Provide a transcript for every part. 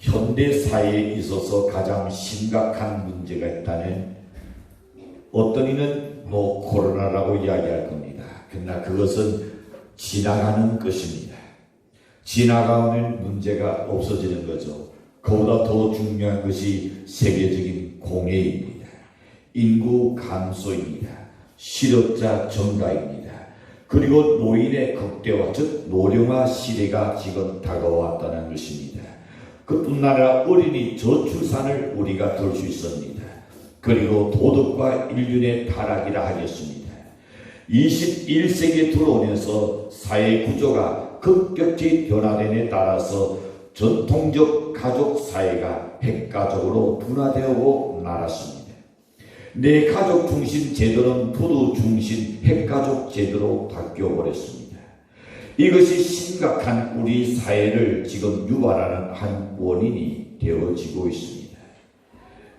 현대 사회에 있어서 가장 심각한 문제가 있다면 어떤 이는 코로나라고 이야기할 겁니다. 그러나 그것은 지나가는 것입니다. 지나가는 문제가 없어지는 거죠. 그보다 더 중요한 것이 세계적인 공해입니다. 인구 감소입니다. 실업자 증가입니다. 그리고 노인의 극대화, 즉 노령화 시대가 지금 다가왔다는 것입니다. 그뿐 아니라 어린이 저출산을 우리가 들 수 있습니다. 그리고 도덕과 인륜의 타락이라 하겠습니다. 21세기에 들어오면서 사회 구조가 급격히 변화됨에 따라서 전통적 가족 사회가 핵가족으로 분화되고 말았습니다. 내 가족 중심 제도는 부부 중심 핵가족 제도로 바뀌어버렸습니다. 이것이 심각한 우리 사회를 지금 유발하는 한 원인이 되어지고 있습니다.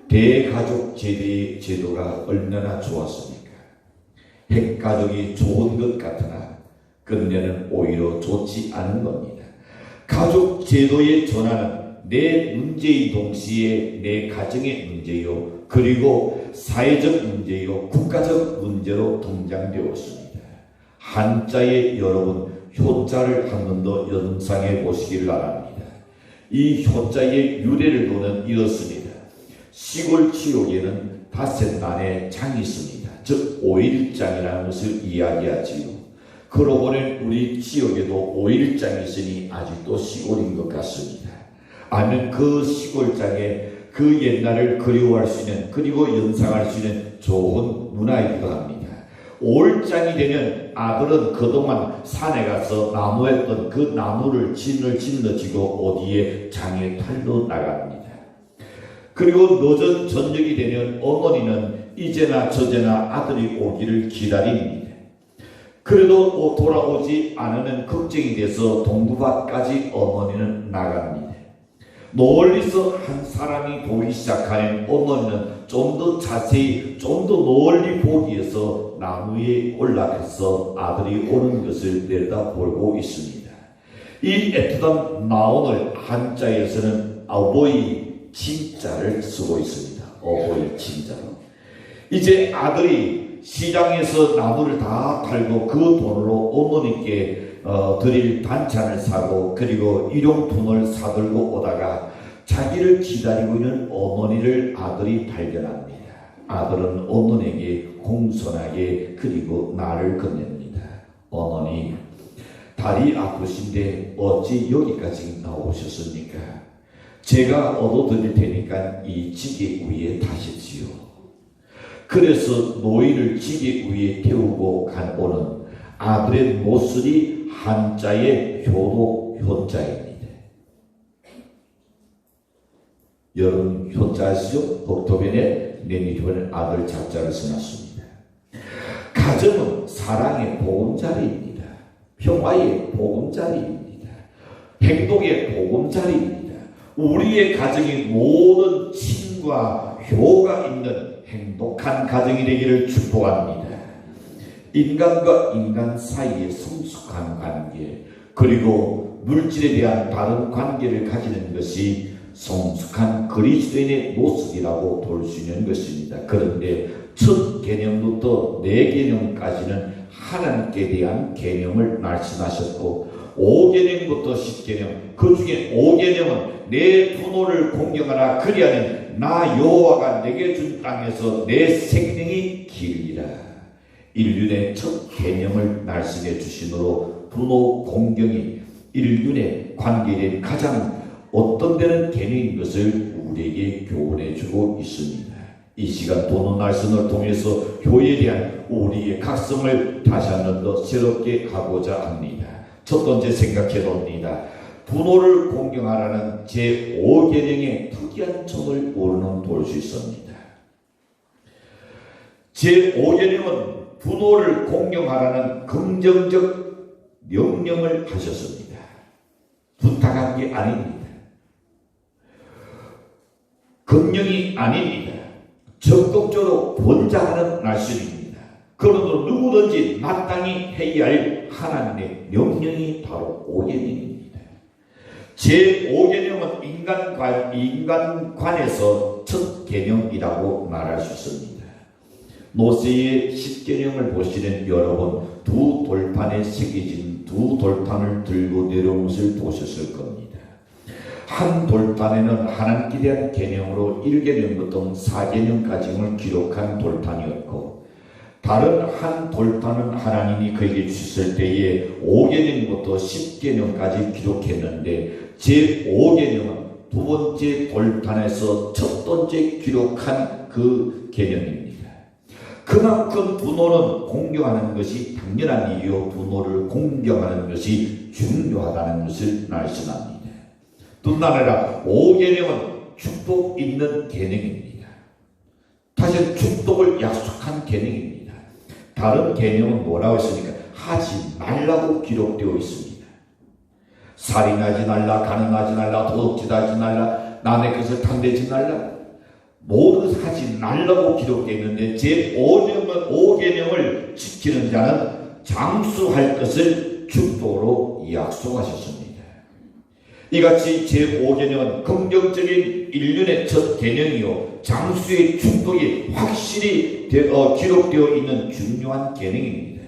대가족 제도가 얼마나 좋았습니까? 핵가족이 좋은 것 같으나 근래는 오히려 좋지 않은 겁니다. 가족 제도의 전환은 내 문제의 동시에 내 가정의 문제요, 그리고 사회적 문제요, 국가적 문제로 등장되었습니다. 한자에 여러분 효자를 한 번 더 연상해 보시기를 바랍니다. 이 효자의 유래를 보면 이렇습니다. 시골 지역에는 닷새날에 장이 있습니다. 즉 5일장이라는 것을 이야기하지요. 그러고 보니 우리 지역에도 5일장이 있으니 아직도 시골인 것 같습니다. 아니면 그 시골장에 그 옛날을 그리워할 수 있는, 그리고 연상할 수 있는 좋은 문화이기도 합니다. 5일장이 되면 아들은 그동안 산에 가서 나무했던 그 나무를 짊어지고 어디에 장에 탈로 나갑니다. 그리고 늦은 저녁이 되면 어머니는 이제나 저제나 아들이 오기를 기다립니다. 그래도 돌아오지 않으면 걱정이 돼서 동부밭까지 어머니는 나갑니다. 멀리서 한 사람이 보기 시작하면 어머니는 좀 더 자세히, 좀 더 멀리 보기 위해서 나무에 올라가서 아들이 오는 것을 내려다보고 있습니다. 이 애틋한 나온을 한자에서는 어버이 진자를 쓰고 있습니다. 어버이 진자로. 이제 아들이 시장에서 나무를 다 팔고 그 돈으로 어머니께 드릴 반찬을 사고 그리고 일용품을 사들고 오다가 자기를 기다리고 있는 어머니를 아들이 발견합니다. 아들은 어머니에게 공손하게 그리고 나를 건넵니다. 어머니, 다리 아프신데 어찌 여기까지 나오셨습니까? 제가 얻어드릴 테니까 이 지게 위에 타십시오. 그래서 노인을 지게 위에 태우고 간 오는 아들의 모습이 한자의 효도 효자입니다. 여러분 효자 아시죠? 복도변에 내미주변에 아들 자자를 써놨습니다. 가정은 사랑의 보금자리입니다. 평화의 보금자리입니다. 행복의 보금자리입니다. 우리의 가정이 모든 친과 효가 있는 행복한 가정이 되기를 축복합니다. 인간과 인간 사이의 성숙한 관계, 그리고 물질에 대한 다른 관계를 가지는 것이 성숙한 그리스도인의 모습이라고 볼 수 있는 것입니다. 그런데 첫 개념부터 네 개념까지는 하나님께 대한 개념을 말씀하셨고 5개념부터 10개념, 그 중에 5개념은 내 분노를 공경하라 그리하면 나 여호와가 내게 준 땅에서 내 생명이 길리라. 인륜의 첫 개념을 말씀해 주심으로 분노 공경이 인륜의 관계에 가장 어떤 데는 개념인 것을 우리에게 교훈해 주고 있습니다. 이 시간 분노 말씀을 통해서 교회에 대한 우리의 각성을 다시 한 번 더 새롭게 하고자 합니다. 첫 번째 생각해 봅니다. 분노를 공경하라는 제5계명의 특이한 점을 우리는 볼 수 있습니다. 제5계명은 분노를 공경하라는 긍정적 명령을 하셨습니다. 부탁한 게 아닙니다. 긍령이 아닙니다. 적극적으로 권장하는 말씀입니다. 그러므로 누구든지 마땅히 해야 할 하나님의 명령이 바로 5계명입니다. 제5계명은 인간관에서 첫 계명이라고 말할 수 있습니다. 모세의 10계명을 보시는 여러분, 두 돌판에 새겨진 두 돌판을 들고 내려온 것을 보셨을 겁니다. 한 돌판에는 하나님께 대한 계명으로 1계명부터 4계명까지를 기록한 돌판이었고, 다른 한 돌판은 하나님이 그에게 주셨을 때에 5계명부터 10계명까지 기록했는데, 제5계명은 두 번째 돌판에서 첫 번째 기록한 그 계명입니다. 그만큼 분노는 공경하는 것이 당연한 일이요, 분노를 공경하는 것이 중요하다는 것을 말씀합니다. 뿐만 아니라 5계명은 축복 있는 계명입니다. 다시 축복을 약속한 계명입니다. 다른 계명은 뭐라고 했습니까? 하지 말라고 기록되어 있습니다. 살인하지 말라, 간음하지 말라, 도둑질 하지 말라, 남의 것을 탐내지 말라, 모든 것을 하지 말라고 기록되어 있는데, 제5계명을 지키는 자는 장수할 것을 축복으로 약속하셨습니다. 이같이 제5계명은 긍정적인 인륜의 첫 계명이요, 장수의 축복이 확실히 기록되어 있는 중요한 계명입니다.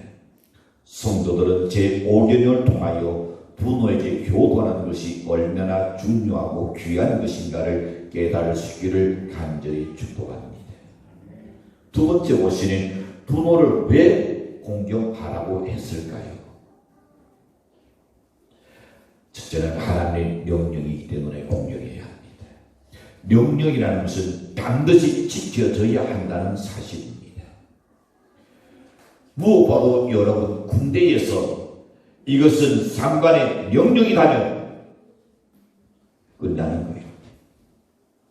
성도들은 제5계명을 통하여 부모에게 교도하는 것이 얼마나 중요하고 귀한 것인가를 깨달을 수 있기를 간절히 축복합니다. 두 번째 보시는 부모를 왜 공경하라고 했을까요? 첫째는 하나님의 명령이기 때문에 공경해야 합니다. 명령이라는 것은 반드시 지켜져야 한다는 사실입니다. 무엇보다도 여러분, 군대에서 이것은 상관의 명령이라면 끝나는 거예요.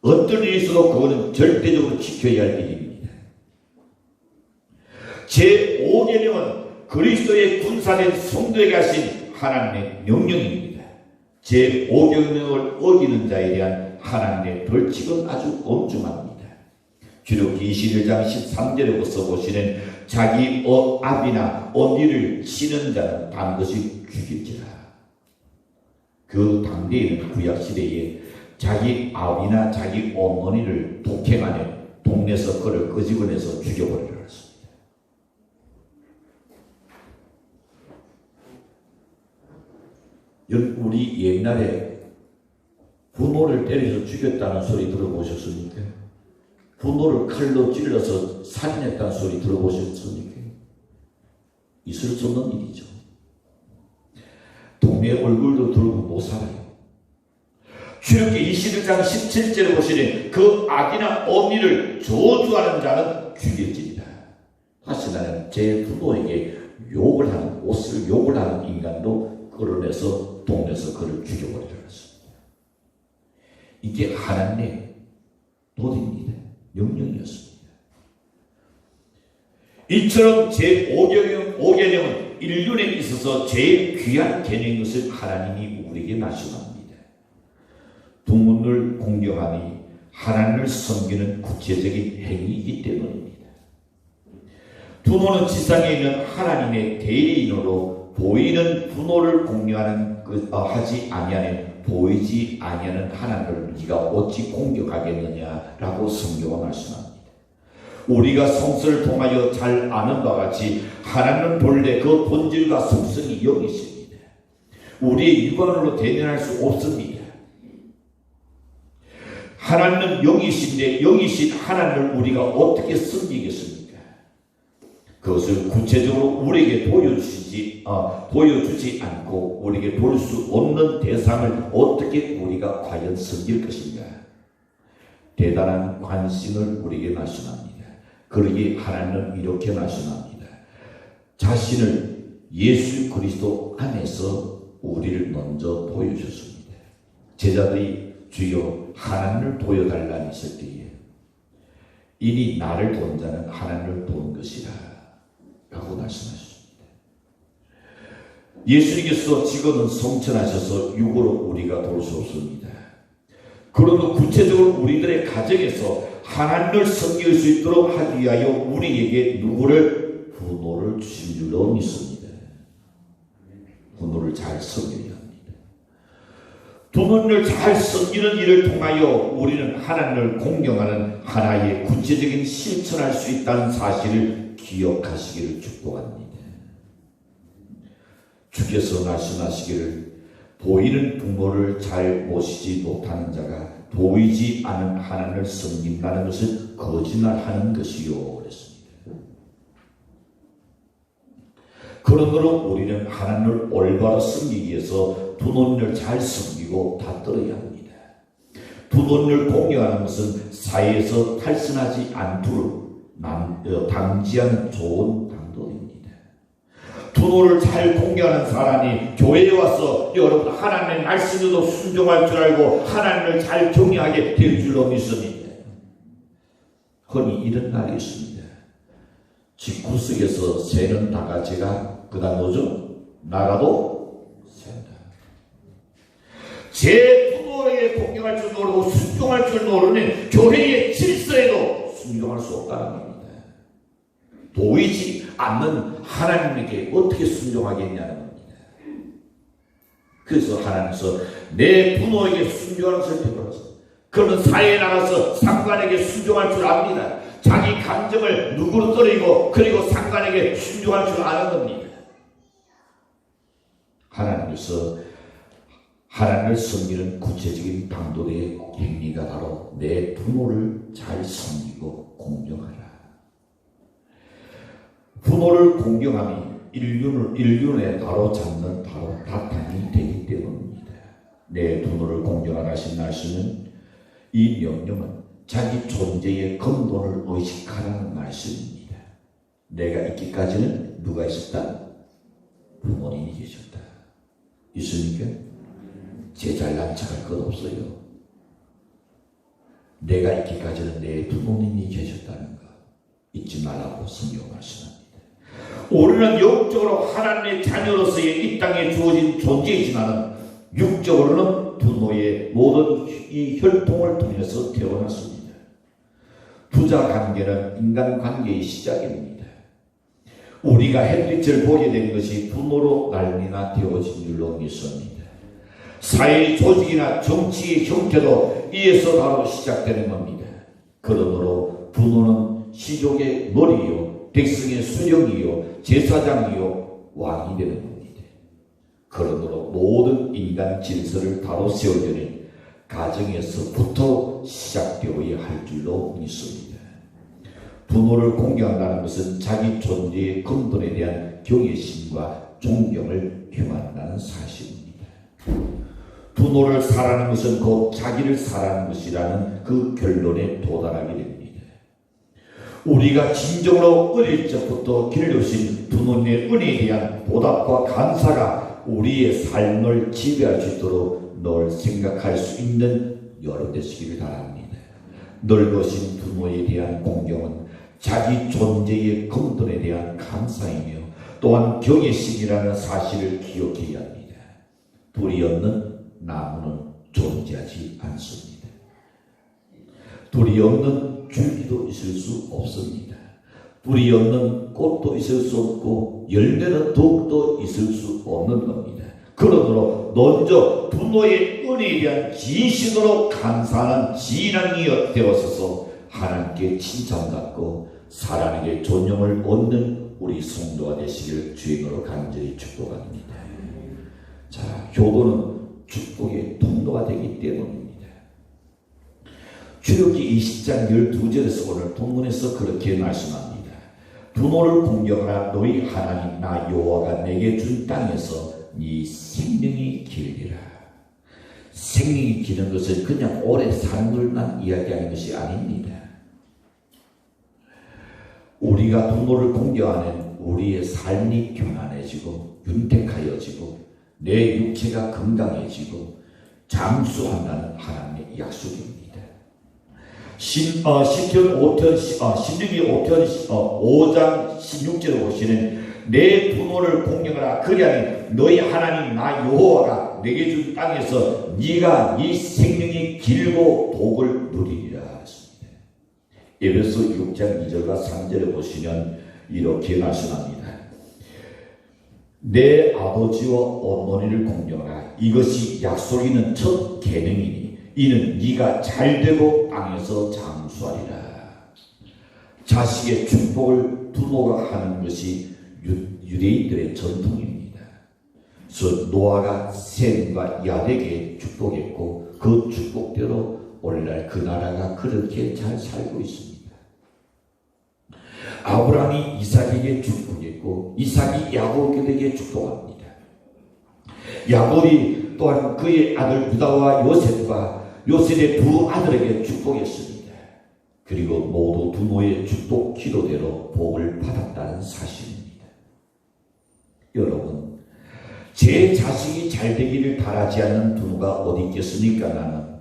어떤 일이 있어도 그거는 절대적으로 지켜야 할 일입니다. 제5계명은 그리스도의 군사된 성도에게 하신 하나님의 명령입니다. 제5계명을 어기는 자에 대한 하나님의 벌칙은 아주 엄중합니다. 주력기 21장 13절에 써보시는 자기 아비나 언니를 치는 자는 반드시 죽일지라. 그 당대에는 구약시대에 자기 아비나 자기 어머니를 독행하면 동네에서 그를 끄집어내서 죽여버리라 했습니다. 우리 옛날에 부모를 때려서 죽였다는 소리 들어보셨습니까? 부모를 칼로 찔러서 살인했다는 소리 들어보셨습니까? 있을 수 없는 일이죠. 동네 얼굴도 들고 못 살아요. 출애굽기 21장 17절에 보시는 그 아기나 어미를 저주하는 자는 죽일지니라. 다시 나는 제 부모에게 욕을 하는, 옷을 욕을 하는 인간도 끌어내서 동네에서 그를 죽여버리라 했습니다. 이게 하나님의 도입니다. 명령이었습니다. 이처럼 제5계명은 인륜에 있어서 제일 귀한 계명인 것을 하나님이 우리에게 말씀합니다. 부모를 공경하니 하나님을 섬기는 구체적인 행위이기 때문입니다. 부모는 지상에 있는 하나님의 대리인으로 보이는 부모를 공경하는 하지 아니하는 보이지 아니하는 하나님을 네가 어찌 공격하겠느냐라고 성경은 말씀합니다. 우리가 성서를 통하여 잘 아는 바와 같이 하나님은 본래 그 본질과 속성이 영이십니다. 우리의 육안으로 대면할 수 없습니다. 하나님은 영이신데 영이신 하나님을 우리가 어떻게 섬기겠습니까? 그것을 구체적으로 우리에게 보여주지 않고 우리에게 볼 수 없는 대상을 어떻게 우리가 과연 섬길 것인가? 대단한 관심을 우리에게 말씀합니다. 그러기에 하나님은 이렇게 말씀합니다. 자신을 예수 그리스도 안에서 우리를 먼저 보여주셨습니다. 제자들이 주여 하나님을 보여달라 했을 때에 이니 나를 본 자는 하나님을 본 것이라 라고 말씀하셨습니다. 예수님께서 지금은 성천하셔서 육으로 우리가 볼 수 없습니다. 그러나 구체적으로 우리들의 가정에서 하나님을 섬길 수 있도록 하기 위하여 우리에게 누구를? 부모를 주신 줄로 믿습니다. 부모를 잘 섬겨야 합니다. 부모님을 잘 섬기는 일을 통하여 우리는 하나님을 공경하는 하나의 구체적인 실천할 수 있다는 사실을 기억하시기를 축복합니다. 주께서 말씀하시기를 보이는 부모를 잘 모시지 못하는 자가 보이지 않은 하나님을 섬긴다는 것은 거짓말하는 것이요 그랬습니다. 그러므로 우리는 하나님을 올바로 섬기기 위해서 부모님을 잘 섬기고 다스려야 합니다. 부모님을 공경하는 것은 사회에서 탈선하지 않도록 방지하는 좋은 방법입니다. 부모를 잘 공경하는 사람이 교회에 와서 여러분 하나님의 말씀에도 순종할 줄 알고 하나님을 잘 경외하게 될 줄로 믿습니다. 흔히 이런 날이 있습니다. 집구석에서 새는 다가지가 그다음 뭐죠? 나가도 샌다. 제 부모에게 공경할 줄 모르고 순종할 줄 모르는 교회의 질서에도 순종할 수 없다는 겁니다. 보이지 않는 하나님에게 어떻게 순종하겠냐는 겁니다. 그래서 하나님께서 내 부모에게 순종하는 것을 배워서 그러면 사회에 나가서 상관에게 순종할 줄 압니다. 자기 감정을 누그러뜨리고 그리고 상관에게 순종할 줄 아는 겁니다. 하나님께서 하나님을 섬기는 구체적인 방법의 행위가 바로 내 부모를 잘 섬기고 공경하라. 부모를 공경함이 인륜에 바로 잡는 바로 바탕이 되기 때문입니다. 내 부모를 공경하라 하신 말씀은 이 명령은 자기 존재의 근본을 의식하라는 말씀입니다. 내가 있기까지는 누가 있었다? 부모님이 계셨다. 있으니까 제 잘난 척할 것 없어요. 내가 있기까지는 내 부모님이 계셨다는 거 잊지 말라고 성경 말씀합니다. 우리는 영적으로 하나님의 자녀로서의 이 땅에 주어진 존재이지만 육적으로는 부모의 모든 이 혈통을 통해서 태어났습니다. 부자 관계는 인간 관계의 시작입니다. 우리가 햇빛을 보게 된 것이 부모로 날미나 되어진 줄로 믿습니다. 사회의 조직이나 정치의 형태도 이에서 바로 시작되는 겁니다. 그러므로 부모는 시족의 머리요, 백성의 수령이요, 제사장이요, 왕이 되는 겁니다. 그러므로 모든 인간 질서를 바로 세우려는 가정에서부터 시작되어야 할 줄로 믿습니다. 부모를 공경한다는 것은 자기 존재의 근본에 대한 경외심과 존경을 표한다는 사실입니다. 부모를 사랑하는 것은 곧 자기를 사랑하는 것이라는 그 결론에 도달하게 됩니다. 우리가 진정으로 어릴 적부터 길러주신 부모님의 은혜에 대한 보답과 감사가 우리의 삶을 지배할 수 있도록 늘 생각할 수 있는 여러 되시기를 바랍니다. 늙으신 부모에 대한 공경은 자기 존재의 근본에 대한 감사이며 또한 경외심이라는 사실을 기억해야 합니다. 불이 없는 나무는 존재하지 않습니다. 불이 없는 줄기도 있을 수 없습니다. 불이 없는 꽃도 있을 수 없고 열매는 더욱더 있을 수 없는 겁니다. 그러므로 먼저 부모의 은혜에 대한 진심으로 감사하는 진앙이 되어서서 하나님께 칭찬받고 사람에게 존경을 얻는 우리 성도가 되시기를 주님으로 간절히 축복합니다. 자, 효도는 축복의 통로가 되기 때문입니다. 출애굽기 20장 12절에서 오늘 본문에서 그렇게 말씀합니다. 부모를 공경하라. 너희 하나님 나 여호와가 내게 준 땅에서 네 생명이 길리라. 생명이 기는 것은 그냥 오래 사는 것만 이야기하는 것이 아닙니다. 우리가 부모를 공경하는 우리의 삶이 평안해지고 윤택하여지고 내 육체가 건강해지고 장수한다는 하나님의 약속입니다. 신명기 5장 16절에 보시는 내 부모를 공경하라. 그리하니 너희 하나님 나 여호와가 내게 준 땅에서 네가 네 생명이 길고 복을 누리리라 하십니다. 에베소 6장 2절과 3절에 보시면 이렇게 말씀합니다. 내 아버지와 어머니를 공경하라. 이것이 약속이는 첫 계명이니 이는 네가 잘되고 땅에서 장수하리라. 자식의 축복을 부모가 하는 것이 유대인들의 전통입니다. 그래서 노아가 셈과 야백에 축복했고 그 축복대로 오늘날 그 나라가 그렇게 잘 살고 있습니다. 아브라함이 이삭에게 축복했고 이삭이 야곱에게 축복합니다. 야곱이 또한 그의 아들 유다와 요셉의 두 아들에게 축복했습니다. 그리고 모두 부모의 축복 기도대로 복을 받았다는 사실입니다. 여러분, 제 자식이 잘 되기를 바라지 않는 부모가 어디 있겠습니까? 나는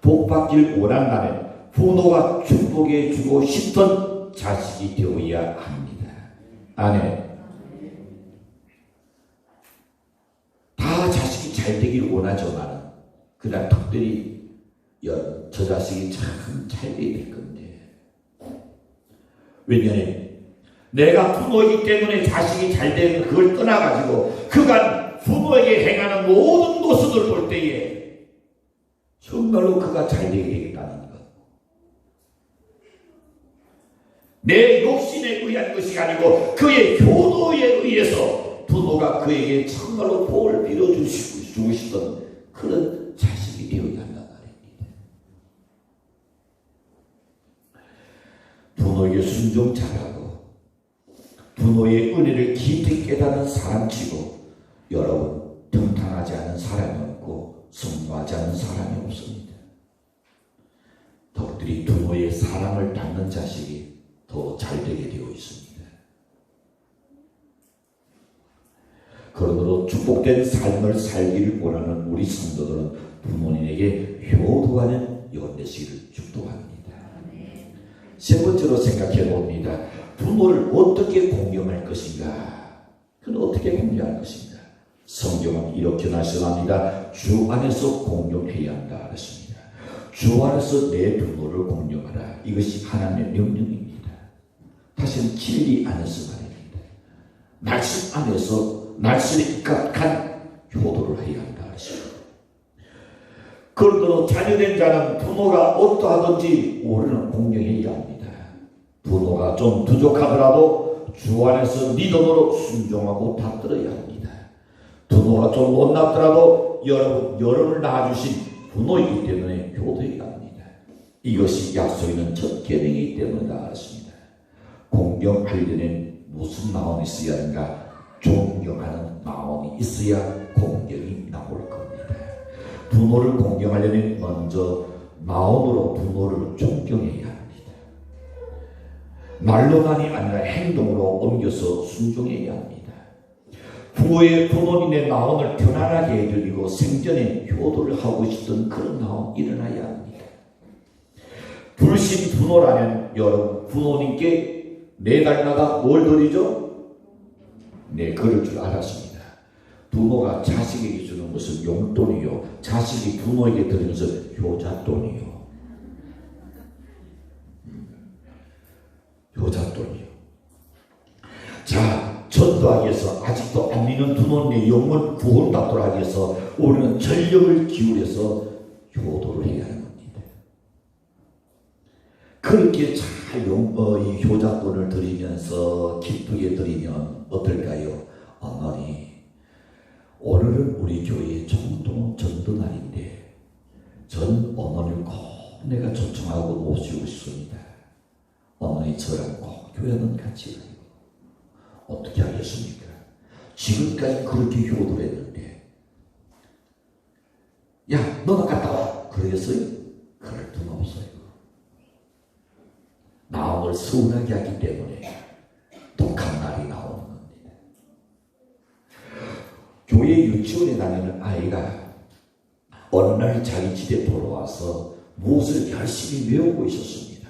복 받길 원한다면 부모가 축복해 주고 싶던 자식이 되어야 합니다. 아멘. 다 자식이 잘 되기를 원하지만은 그냥 특별히 저 자식이 참 잘 돼야 될 건데, 왜냐하면 내가 부모이기 때문에 자식이 잘 되는 그걸 떠나가지고 그간 부모에게 행하는 모든 모습을 볼 때에 정말로 그가 잘 되게 되겠다는 것. 내 욕심에 의한 것이 아니고 그의 효도에 의해서 부모가 그에게 정말로 복을 빌어주고 싶던 그런 자식이 되어야 한단 말입니다. 부모에게 순종 잘하고 부모의 은혜를 깊이 깨닫는 사람치고 여러분 평탄하지 않은 사람이 없고 성공하지 않은 사람이 없습니다. 덕들이 부모의 사랑을 받는 자식이 더 잘되게 되어 있습니다. 그러므로 축복된 삶을 살기를 원하는 우리 성도들은 부모님에게 효도하는 연대식을 축복합니다. 세 번째로 생각해 봅니다. 부모를 어떻게 공경할 것인가? 그는 어떻게 공경할 것인가? 성경은 이렇게 말씀합니다. 주 안에서 공경해야 한다 그랬습니다. 주 안에서 내 부모를 공경하라. 이것이 하나님의 명령입니다. 다시는 진리 안에서 말입니다. 말씀 안에서 말씀에 입각한 효도를 해야 한다 그랬습니다. 그러므로 자녀된 자는 부모가 어떠하든지 우리는 공경해야 합니다. 부모가 좀 부족하더라도 주 안에서 믿음으로 순종하고 받들어야 합니다. 부모가 좀 못났더라도 여러분을 낳아주신 부모이기 때문에 효도해야 합니다. 이것이 약속 있는 첫 계명이기 때문에 나왔습니다. 공경하려면 무슨 마음이 있어야 하는가? 존경하는 마음이 있어야 공경이 나올 겁니다. 부모를 공경하려면 먼저 마음으로 부모를 존경해야 합니다. 말로만이 아니라 행동으로 옮겨서 순종해야 합니다. 부모님의 마음을 편안하게 해드리고 생전에 효도를 하고 싶던 그런 마음 일어나야 합니다. 불신 부모라면 여러분 부모님께 매달마다 뭘 드리죠? 네, 그럴 줄 알았습니다. 부모가 자식에게 주는 것은 용돈이요, 자식이 부모에게 드리는 것은 효자돈이요. 효자돈이요. 자, 전도하기 위해서 아직도 안 믿는 부모님의 영혼 구원받도록 하기 위해서 우리는 전력을 기울여서 효도를 해야 하는 겁니다. 그렇게 잘 이 효자돈을 드리면서 기쁘게 드리면 어떨까요? 어머니, 오늘은 우리 교회의 총동 전도날인데 전 어머니를 꼭 내가 초청하고 모시고 싶습니다. 어머니 저랑 꼭 교회 한번 같이 가요. 어떻게 하겠습니까? 지금까지 그렇게 효도를 했는데 야 너나 갔다 와 그러겠어요? 그럴 돈 없어요. 마음을 서운하게 하기 때문에 독한 말이 나오는 겁니다. 교회 유치원에 다니는 아이가 어느 날 자기 집에 돌아와서 무엇을 열심히 외우고 있었습니다.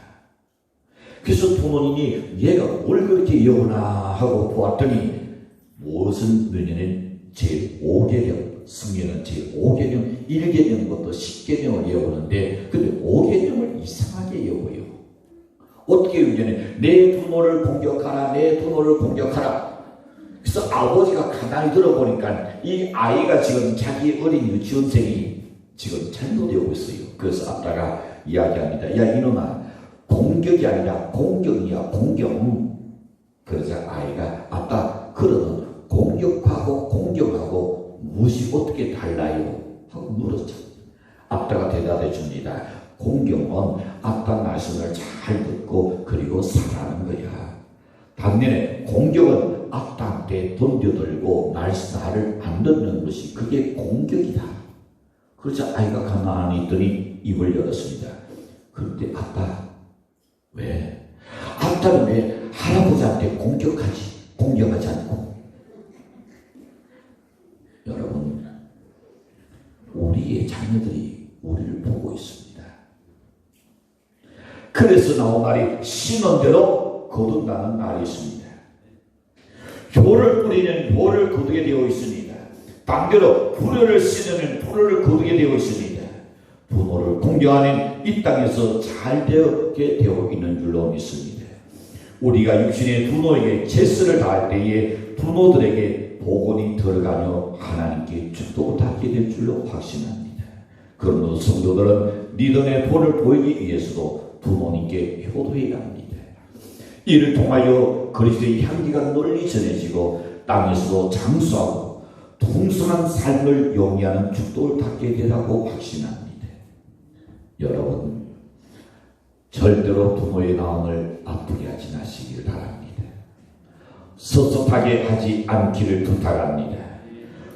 그래서 부모님이 얘가 뭘 그렇게 외우나 하고 보았더니 무엇은 몇년엔 제5계명, 승려는 제5계명, 1계명 것도 10계명을 외우는데 근데 5계명을 이상하게 외워요. 어떻게 외우냐면 내 부모를 공격하라, 내 부모를 공격하라. 그래서 그래서 아버지가 가만히 들어보니까 이 아이가 지금 자기 어린 유치원생이 지금 잘못되고 있어요. 그래서 아빠가 이야기합니다. 야 이놈아, 공격이 아니라 공경이야, 공경. 그래서 아이가 아빠, 그러면 공격하고 공경하고 무엇이 어떻게 달라요? 하고 물었죠. 아빠가 대답해 줍니다. 공경은 아빠 말씀을 잘 듣고 그리고 살아가는 거야. 반면에 공격은 아빠한테 던져들고 나를 안 듣는 것이 그게 공격이다. 그래서 아이가 가만히 있더니 입을 열었습니다. 그런데 아빠, 왜? 아빠는 왜 할아버지한테 공격하지 않고? 여러분, 우리의 자녀들이 우리를 보고 있습니다. 그래서 나온 말이 심은 대로 거둔다는 말이 있습니다. 효를 뿌리는 효를 거두게 되어 있습니다. 반대로 불효를 심으면 불효를 거두게 되어 있습니다. 부모를 공경하는 이 땅에서 잘 되게 되어 있는 줄로 믿습니다. 우리가 육신의 부모에게 제스를 다할 때에 부모들에게 복원이 들어가며 하나님께 축복을 받게 될 줄로 확신합니다. 그러므로 성도들은 믿음의 본을 보이기 위해서도 부모님께 효도해야 합니다. 이를 통하여 그리스도의 향기가 널리 전해지고 땅에서도 장수하고 풍성한 삶을 영위하는 축복을 받게 되라고 확신합니다. 여러분, 절대로 부모의 마음을 아프게 하지 마시길 바랍니다. 섭섭하게 하지 않기를 부탁합니다.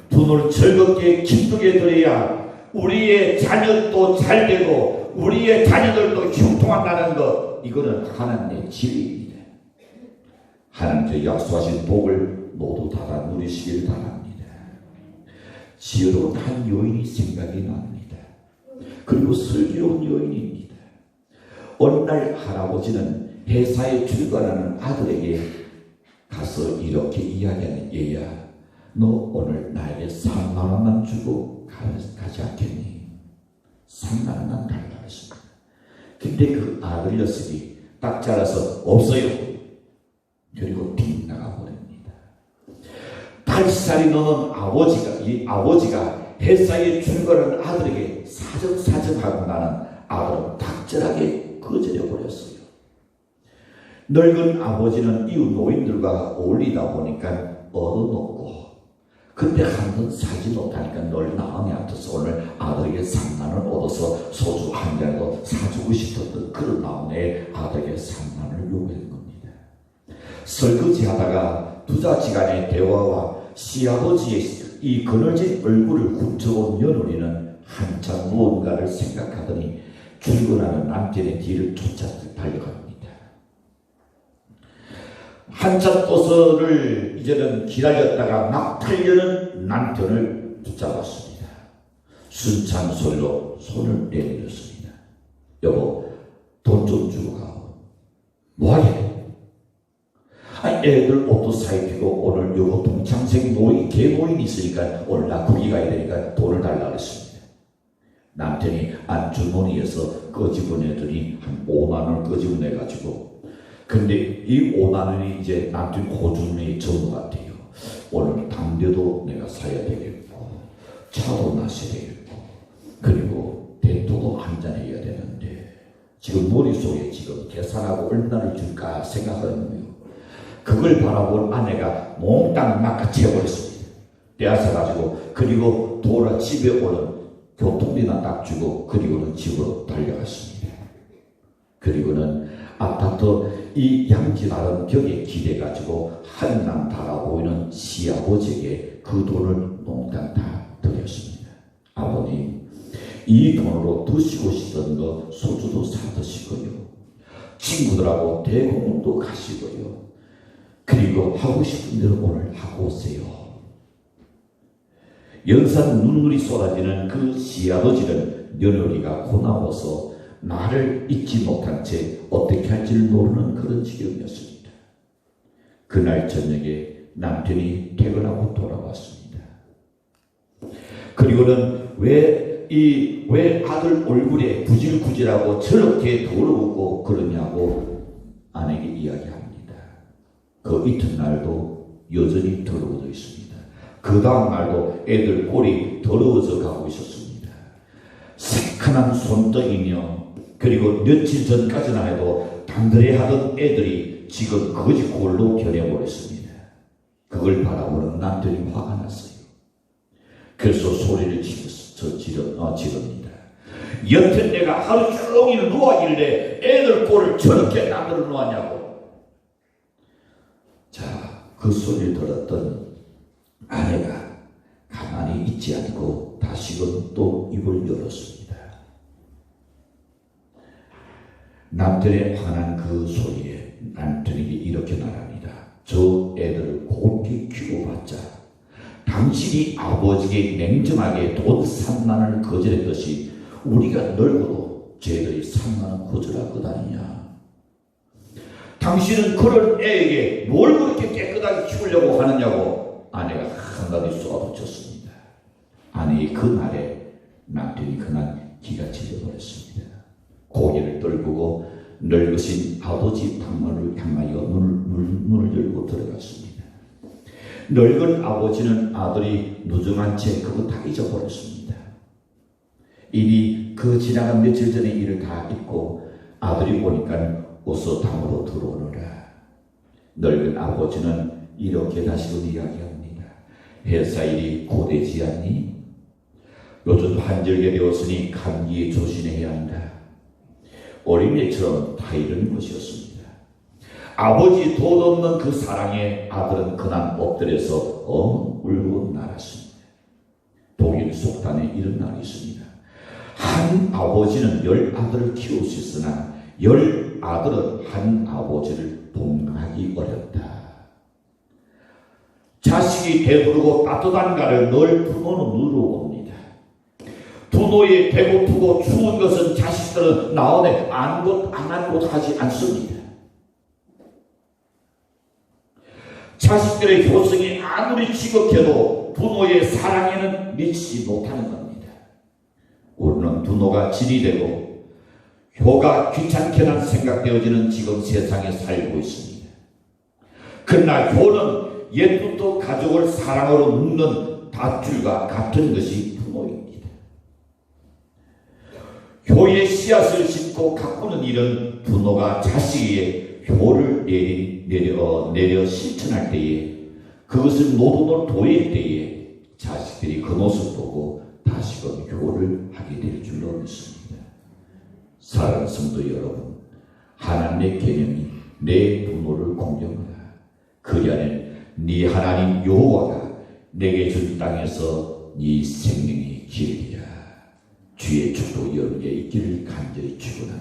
부모를 즐겁게 기쁘게 드려야 우리의 자녀도 잘 되고 우리의 자녀들도 형통한다는 것, 이거는 하나님의 진리입니다. 하나님께 약속하신 복을 모두 다 누리시길 바랍니다. 지혜로운 한 여인이 생각이 납니다. 그리고 슬기로운 여인입니다. 어느 날 할아버지는 회사에 출근하는 아들에게 가서 이렇게 이야기하는, 얘야, 너 오늘 나에게 3만 원만 주고 가지 않겠니? 3만 원만 달라 했습니다. 근데 그 아들 녀석이 딱 잘라서 없어요. 그리고 빗나가 버립니다. 달살이 너는 아버지가 회사에 출근하는 아들에게 사정하고 나는 아들은 닥절하게 거절해 버렸어요. 늙은 아버지는 이웃 노인들과 어울리다 보니까 얻어먹고, 근데 한 번 사지 못하니까 널 마음이 아파서 오늘 아들에게 3만 원 얻어서 소주 한 잔이라도 사주고 싶었던 그런 마음에 아들에게 3만 원을 요구한 겁니다. 설거지하다가 부자지간의 대화와 시아버지의 이 그늘진 얼굴을 훔쳐온 며느리는 한참 무언가를 생각하더니 출근하는 남편의 뒤를 쫓아 달려갑니다. 한참 버스를 이제는 기다렸다가 막 달려는 남편을 붙잡았습니다. 순찬 소리로 손을 내밀었습니다. 여보, 돈 좀 주고 가오. 뭐하게? 아니, 애들 옷도 사입히고 오늘 여보 동창생 개모임이 있으니까 오늘 나 거기 가야 되니까 돈을 달라 그랬습니다. 남편이 안주머니에서 꺼집어내더니 한 5만 원을 꺼집어내가지고, 근데 이 5만 원이 이제 남편 고준의 전부 같아요. 오늘 담배도 내가 사야 되겠고, 차도 마셔야 되겠고, 그리고 대토도 한잔 해야 되는데, 지금 머릿속에 지금 계산하고 얼마를 줄까 생각하는 거예요. 그걸 바라본 아내가 몽땅 낚아채버렸습니다. 빼앗아가지고, 그리고 돌아 집에 오는 교통비나 딱 주고, 그리고는 집으로 달려갔습니다. 그리고는 아파트 이 양지나는 벽에 기대가지고 한남 달아보이는 시아버지에게 그 돈을 몽땅 다 드렸습니다. 아버님, 이 돈으로 드시고 싶은 거 소주도 사 드시고요, 친구들하고 대공원도 가시고요, 그리고 하고 싶은 대로 오늘 하고 오세요. 연산 눈물이 쏟아지는 그 시아버지는 며느리가 고나워서 나를 잊지 못한 채 어떻게 할지를 모르는 그런 지경이었습니다. 그날 저녁에 남편이 퇴근하고 돌아왔습니다. 그리고는 왜 아들 얼굴에 구질구질하고 저렇게 더러웠고 그러냐고 아내에게 이야기합니다. 그 이튿날도 여전히 더러워져 있습니다. 그 다음 날도 애들 꼴이 더러워져 가고 있었습니다. 새카만 손떡이며 그리고 며칠 전까지나 해도 단들해하던 애들이 지금 거지 꼴로 변해버렸습니다. 그걸 바라보는 남편이 화가 났어요. 그래서 소리를 지릅니다. 여태 내가 하루 종일 누워있길래 애들 꼴을 저렇게 만들어 놓았냐고. 자, 그 소리를 들었던 아내가 가만히 있지 않고 다시금 또 입을 열었습니다. 남편의 화난 그 소리에 남편에게 이렇게 말합니다. 저 애들을 곱게 키워봤자 당신이 아버지에게 냉정하게 돈 3만원을 거절했듯이 우리가 늙어도 쟤들이 3만원 거절할 것 아니냐. 당신은 그런 애에게 뭘 그렇게 깨끗하게 키우려고 하느냐고 아내가 한마디 쏘아붙였습니다. 아내의 그 말에 남편이 그날 기가 질려버렸습니다. 고개를 떨구고 늙으신 아버지 방문을 향하여 문을 열고 들어갔습니다. 늙은 아버지는 아들이 누정한 채 그거 다 잊어버렸습니다. 이미 그 지나간 며칠 전의 일을 다 잊고 아들이 오니까 어서 담으로 들어오너라. 늙은 아버지는 이렇게 다시금 이야기합니다. 회사 일이 고되지 않니? 요즘 한절개 되었으니 감기에 조심해야 한다. 어린애처럼 다 잃은 것이었습니다. 아버지 돈 없는 그 사랑에 아들은 그날 엎드려서 울고 날았습니다. 독일 속단에 이런 날이 있습니다. 한 아버지는 10아들을 키울 수 있으나 10아들은 한 아버지를 봉하기 어렵다. 자식이 배부르고 따뜻한 가를 늘 부모는 누려옵니다. 부모의 배고프고 추운 것은 자식들은 나오네 안 한 곳 하지 않습니다. 자식들의 효성이 아무리 지극해도 부모의 사랑에는 미치지 못하는 겁니다. 우리는 부모가 질이 되고 효가 귀찮게만 생각되어지는 지금 세상에 살고 있습니다. 그러나 효는 옛부터 가족을 사랑으로 묶는 밧줄과 같은 것이 부모입니다. 효의 씨앗을 심고 가꾸는 일은 부모가 자식에게 효를 내려 실천할 때에 그것을 노동으로 도일 때에 자식들이 그 모습 보고 다시금 효를 하게 될 줄로 믿습니다. 사랑하는 성도 여러분, 하나님의 계명이 내 부모를 공경하라. 그 안에 네 하나님 여호와가 내게 준 땅에서 네 생명이 길리라. 주의 축복 여러분에게 있기를 간절히 축원합니다.